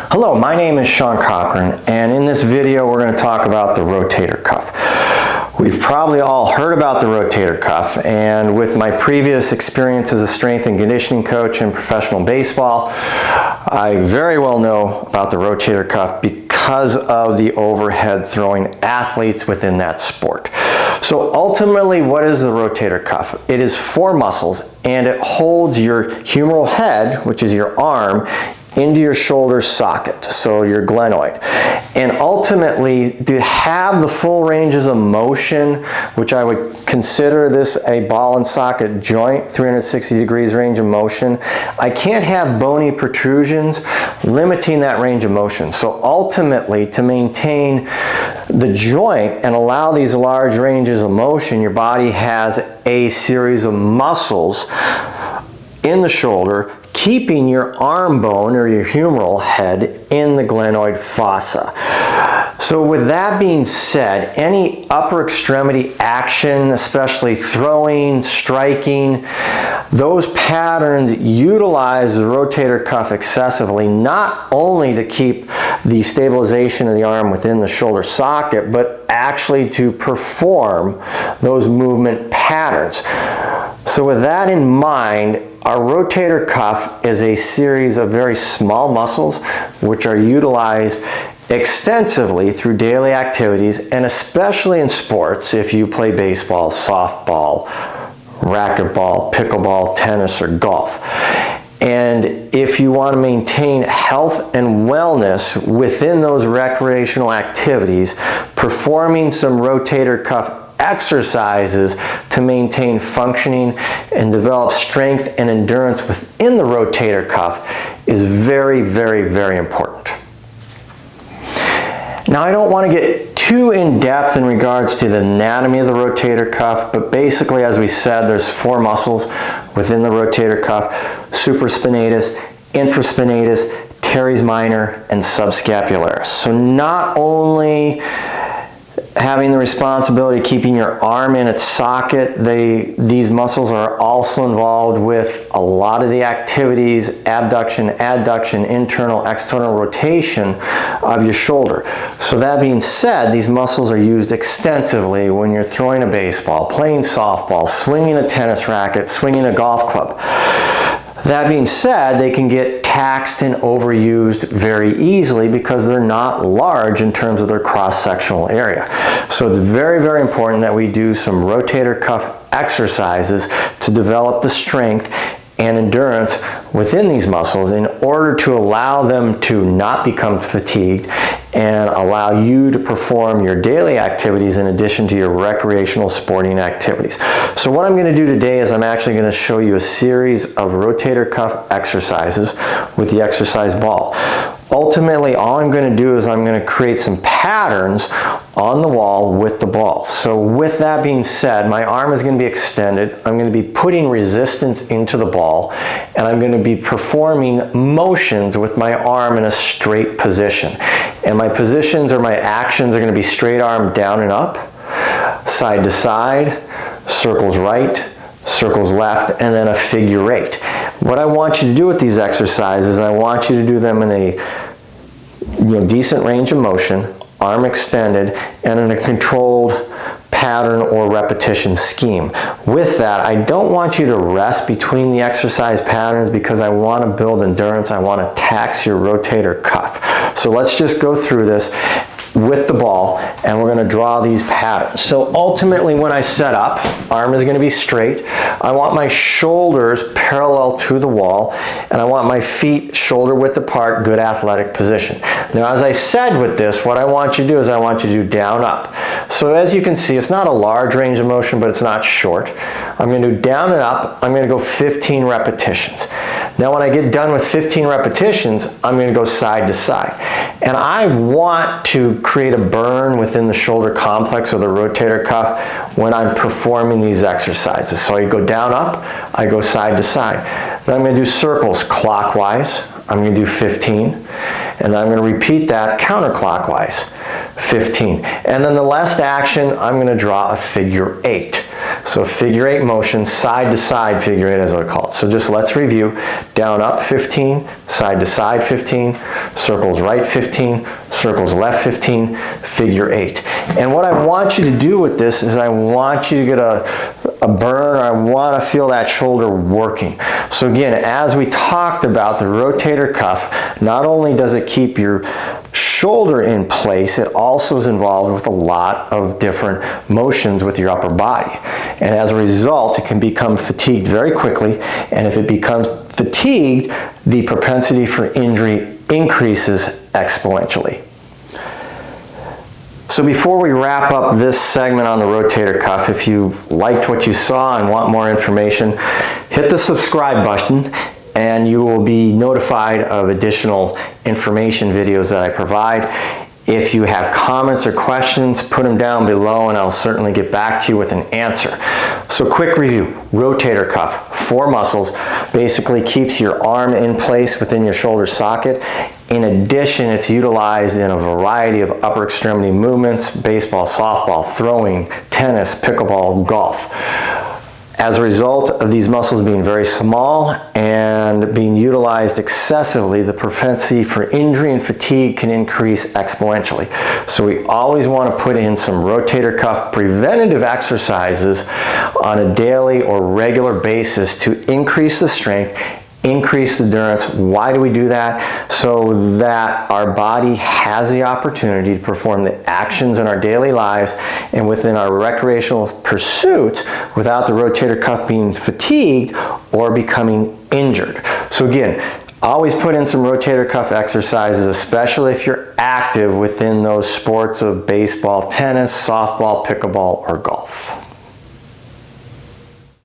Hello, my name is Sean Cochran, and in this video we're going to talk about the rotator cuff. We've probably all heard about the rotator cuff, and with my previous experience as a strength and conditioning coach in professional baseball, I very well know about the rotator cuff because of the overhead throwing athletes within that sport. So ultimately, what is the rotator cuff? It is four muscles, and it holds your humeral head, which is your arm, into your shoulder socket, so your glenoid. And ultimately, to have the full ranges of motion, which I would consider this a ball and socket joint, 360 degrees range of motion, I can't have bony protrusions limiting that range of motion. So ultimately, to maintain the joint and allow these large ranges of motion, your body has a series of muscles in the shoulder keeping your arm bone or your humeral head in the glenoid fossa. So with that being said, any upper extremity action, especially throwing, striking, those patterns utilize the rotator cuff excessively, not only to keep the stabilization of the arm within the shoulder socket, but actually to perform those movement patterns. So with that in mind, our rotator cuff is a series of very small muscles which are utilized extensively through daily activities, and especially in sports, if you play baseball, softball, racquetball, pickleball, tennis, or golf. And if you want to maintain health and wellness within those recreational activities, performing some rotator cuff exercises to maintain functioning and develop strength and endurance within the rotator cuff is very, very, very important. Now, I don't want to get too in depth in regards to the anatomy of the rotator cuff, but basically, as we said, there's four muscles within the rotator cuff: supraspinatus, infraspinatus, teres minor, and subscapularis. So not only having the responsibility of keeping your arm in its socket, these muscles are also involved with a lot of the activities: abduction, adduction, internal, external rotation of your shoulder. So that being said, these muscles are used extensively when you're throwing a baseball, playing softball, swinging a tennis racket, swinging a golf club. That being said, they can get taxed and overused very easily because they're not large in terms of their cross-sectional area. So it's very, very important that we do some rotator cuff exercises to develop the strength and endurance within these muscles in order to allow them to not become fatigued and allow you to perform your daily activities in addition to your recreational sporting activities. So what I'm going to do today is I'm actually going to show you a series of rotator cuff exercises with the exercise ball. Ultimately, all I'm going to do is I'm going to create some patterns on the wall with the ball. So with that being said, my arm is going to be extended. I'm going to be putting resistance into the ball, and I'm going to be performing motions with my arm in a straight position. And my positions or my actions are going to be straight arm down and up, side to side, circles right, circles left, and then a figure eight. What I want you to do with these exercises, I want you to do them in a decent range of motion, arm extended, and in a controlled pattern or repetition scheme. With that, I don't want you to rest between the exercise patterns because I want to build endurance. I want to tax your rotator cuff. So let's just go through this with the ball, and we're going to draw these patterns. So ultimately, when I set up, arm is going to be straight. I want my shoulders parallel to the wall, and I want my feet shoulder width apart, good athletic position. Now, as I said with this, what I want you to do is I want you to do down up. So as you can see, it's not a large range of motion, but it's not short. I'm going to do down and up. I'm going to go 15 repetitions. Now, when I get done with 15 repetitions, I'm going to go side to side. And I want to create a burn within the shoulder complex or the rotator cuff when I'm performing these exercises. So I go down, up, I go side to side. Then I'm going to do circles clockwise. I'm going to do 15. And then I'm going to repeat that counterclockwise, 15. And then the last action, I'm going to draw a figure eight. So figure 8 motion, side to side figure 8 as I call it. So just let's review. Down up 15, side to side 15, circles right 15, circles left 15, figure 8. And what I want you to do with this is I want you to get a burn, or I want to feel that shoulder working. So again, as we talked about, the rotator cuff, not only does it keep your shoulder in place, it also is involved with a lot of different motions with your upper body. And as a result, it can become fatigued very quickly. And if it becomes fatigued, the propensity for injury increases exponentially. So before we wrap up this segment on the rotator cuff, if you liked what you saw and want more information, hit the subscribe button and you will be notified of additional information videos that I provide. If you have comments or questions, put them down below and I'll certainly get back to you with an answer. So quick review, rotator cuff, 4 muscles, basically keeps your arm in place within your shoulder socket. In addition, it's utilized in a variety of upper extremity movements: baseball, softball, throwing, tennis, pickleball, golf. As a result of these muscles being very small and being utilized excessively, the propensity for injury and fatigue can increase exponentially. So we always want to put in some rotator cuff preventative exercises on a daily or regular basis to increase the strength, increase the endurance. Why do we do that? So that our body has the opportunity to perform the actions in our daily lives and within our recreational pursuits without the rotator cuff being fatigued or becoming injured. So again, always put in some rotator cuff exercises, especially if you're active within those sports of baseball, tennis, softball, pickleball, or golf.